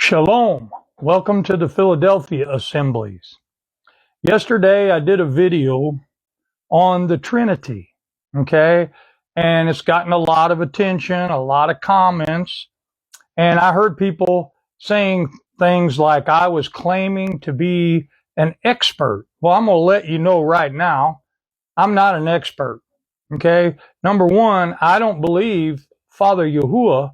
Shalom. Welcome to the Philadelphia Assemblies. Yesterday I did a video on the Trinity, okay? And it's gotten a lot of attention, a lot of comments, and I heard people saying things like I was claiming to be an expert. Well, I'm going to let you know right now, I'm not an expert, okay? Number one, I don't believe Father Yahuah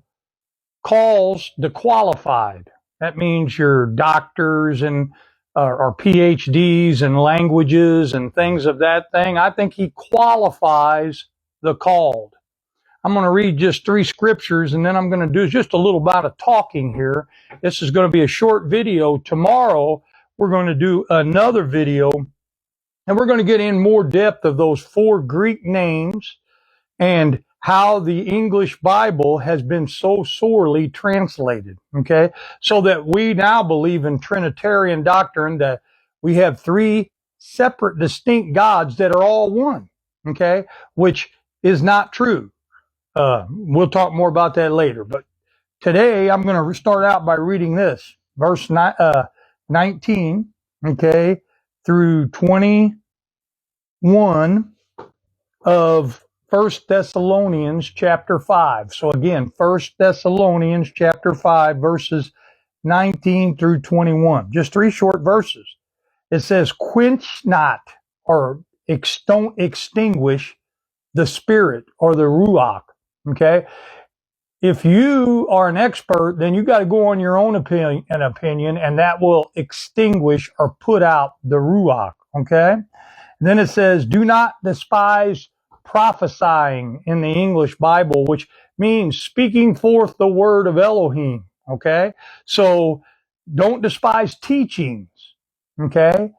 calls the qualified. That means your doctors and or PhDs in languages and things of that thing. I think he qualifies the called. I'm going to read just 3 scriptures, and then I'm going to do just a little bit of talking here. This is going to be a short video. Tomorrow, we're going to do another video, and we're going to get in more depth of those 4 Greek names and how the English Bible has been so sorely translated, okay? So that we now believe in Trinitarian doctrine that we have 3 separate, distinct gods that are all one, okay? Which is not true. We'll talk more about that later. But today I'm going to start out by reading this, verse 19, okay, through 21 of 1 Thessalonians chapter 5. So again, 1 Thessalonians chapter 5, verses 19 through 21. Just 3 short verses. It says, quench not or don't extinguish the spirit or the ruach. Okay? If you are an expert, then you got to go on your own opinion, and that will extinguish or put out the ruach. Okay? And then it says, do not despise prophesying in the English Bible, which means speaking forth the word of Elohim, okay? So don't despise teachings, okay?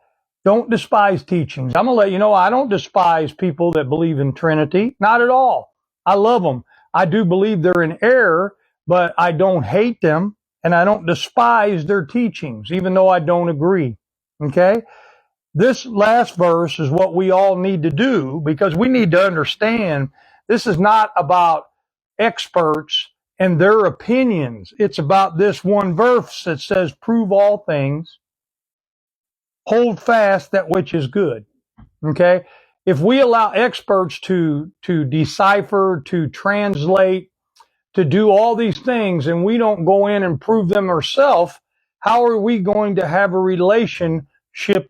Don't despise teachings. I'm going to let you know I don't despise people that believe in Trinity, not at all. I love them. I do believe they're in error, but I don't hate them, and I don't despise their teachings, even though I don't agree, okay? This last verse is what we all need to do, because we need to understand this is not about experts and their opinions. It's about this one verse that says, prove all things, hold fast that which is good. Okay? If we allow experts to decipher, to translate, to do all these things, and we don't go in and prove them ourselves, how are we going to have a relationship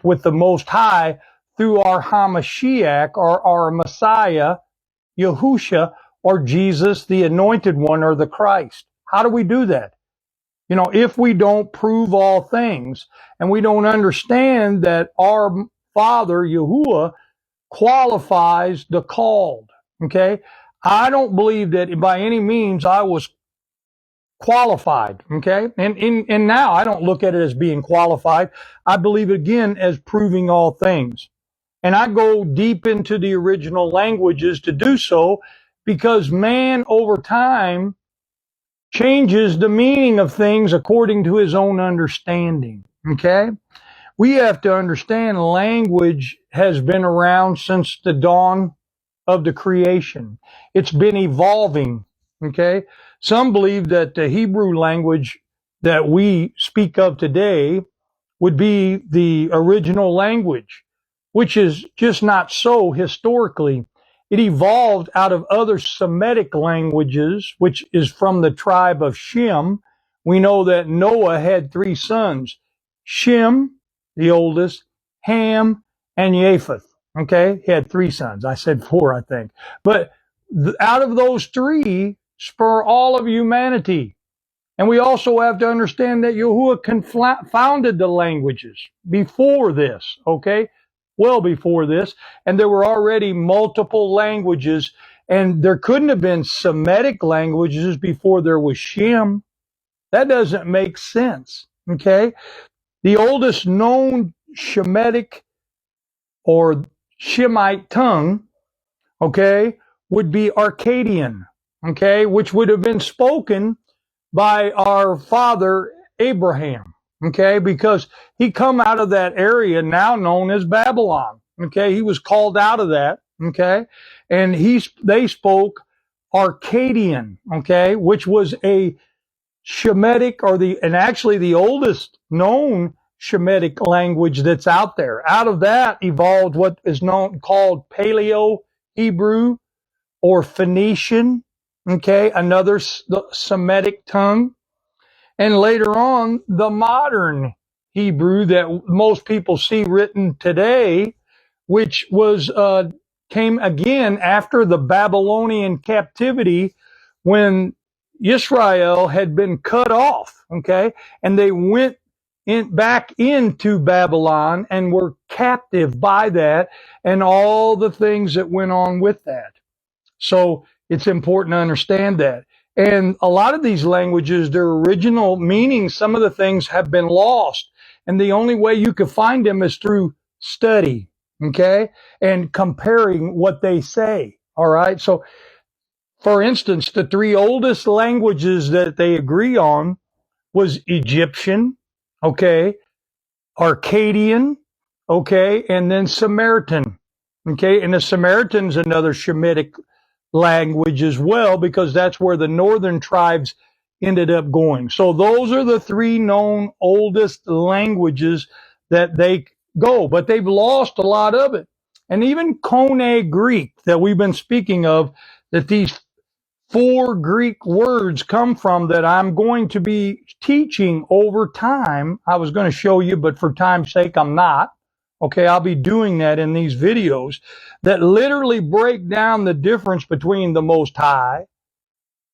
with the Most High through our Hamashiach or our Messiah, Yahusha, or Jesus, the Anointed One, or the Christ? How do we do that? You know, if we don't prove all things, and we don't understand that our Father, Yahuah, qualifies the called, okay? I don't believe that by any means I was qualified, okay? And now I don't look at it as being qualified. I believe again as proving all things. And I go deep into the original languages to do so, because man over time changes the meaning of things according to his own understanding, okay? We have to understand language has been around since the dawn of the creation. It's been evolving, okay? Some believe that the Hebrew language that we speak of today would be the original language, which is just not so historically. It evolved out of other Semitic languages, which is from the tribe of Shem. We know that Noah had 3 sons, Shem, the oldest, Ham, and Japheth. Okay, he had 3 sons. I said 4, I think. But out of those 3 spur all of humanity. And we also have to understand that Yahuah confounded the languages before this, okay? Well before this. And there were already multiple languages, and there couldn't have been Semitic languages before there was Shem. That doesn't make sense, okay? The oldest known Shemitic or Shemite tongue, okay, would be Akkadian, okay, which would have been spoken by our father Abraham, okay, because he come out of that area now known as Babylon, okay, he was called out of that, okay, and they spoke Akkadian, okay, which was a Shemitic, and actually the oldest known Shemitic language that's out there. Out of that evolved what is called Paleo Hebrew or Phoenician, okay, another Semitic tongue. And later on, the modern Hebrew that most people see written today, which was came again after the Babylonian captivity when Israel had been cut off, okay, and they went back into Babylon and were captive by that and all the things that went on with that. So it's important to understand that. And a lot of these languages, their original meaning, some of the things have been lost. And the only way you can find them is through study, okay? And comparing what they say, all right? So, for instance, the three oldest languages that they agree on was Egyptian, okay, Akkadian, okay, and then Samaritan, okay? And the Samaritan's another Shemitic language as well, because that's where the northern tribes ended up going. So those are the three known oldest languages that they go, but they've lost a lot of it. And even Koine Greek that we've been speaking of, that these 4 Greek words come from, that I'm going to be teaching over time. I was going to show you, but for time's sake, I'm not. Okay, I'll be doing that in these videos that literally break down the difference between the Most High,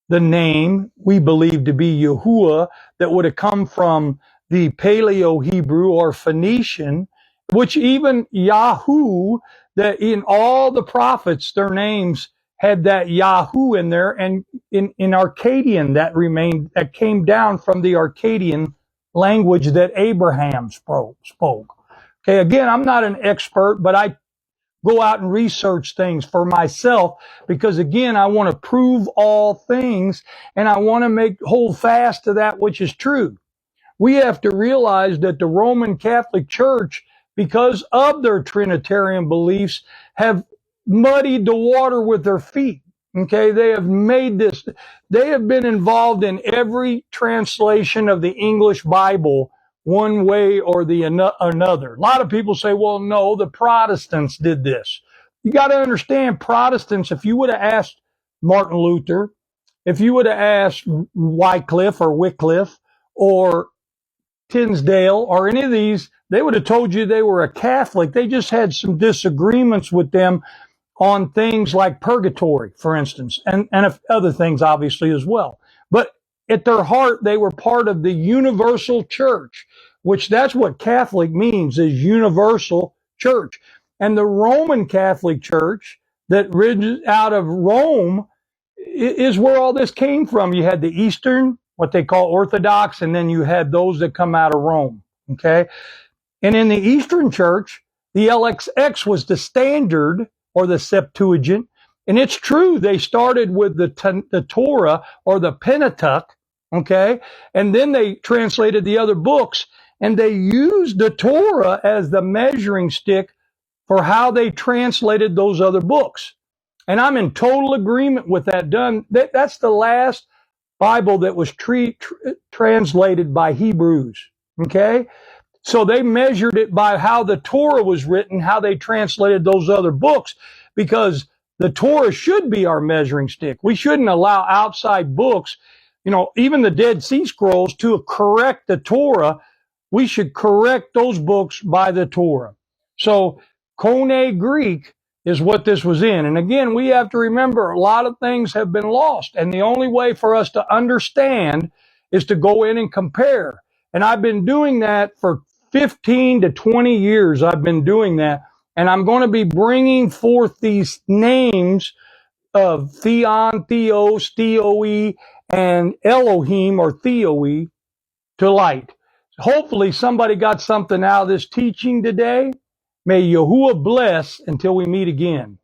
the name we believe to be Yahuah, that would have come from the Paleo Hebrew or Phoenician, which even Yahoo, that in all the prophets, their names had that Yahoo in there, and in Akkadian that came down from the Akkadian language that Abraham spoke. Okay, again, I'm not an expert, but I go out and research things for myself because, again, I want to prove all things and I want to hold fast to that which is true. We have to realize that the Roman Catholic Church, because of their Trinitarian beliefs, have muddied the water with their feet. Okay, they have been involved in every translation of the English Bible one way or another. A lot of people say, well, no, the Protestants did this. You got to understand, Protestants, if you would have asked Martin Luther, if you would have asked Wycliffe or Tinsdale or any of these, they would have told you they were a Catholic. They just had some disagreements with them on things like purgatory, for instance, and other things obviously as well. But at their heart, they were part of the universal church, which that's what Catholic means, is universal church. And the Roman Catholic Church that originated out of Rome is where all this came from. You had the Eastern, what they call Orthodox, and then you had those that come out of Rome, okay? And in the Eastern Church, the LXX was the standard, or the Septuagint. And it's true, they started with the Torah or the Pentateuch, okay? And then they translated the other books, and they used the Torah as the measuring stick for how they translated those other books. And I'm in total agreement with that. That's the last Bible that was translated by Hebrews, okay? So they measured it by how the Torah was written, how they translated those other books, because the Torah should be our measuring stick. We shouldn't allow outside books, even the Dead Sea Scrolls, to correct the Torah. We should correct those books by the Torah. So Koine Greek is what this was in. And again, we have to remember a lot of things have been lost. And the only way for us to understand is to go in and compare. And I've been doing that for 15 to 20 years. I've been doing that. And I'm going to be bringing forth these names of Theon, Theos, Theoi, and Elohim or Theoi to light. Hopefully somebody got something out of this teaching today. May Yahuwah bless until we meet again.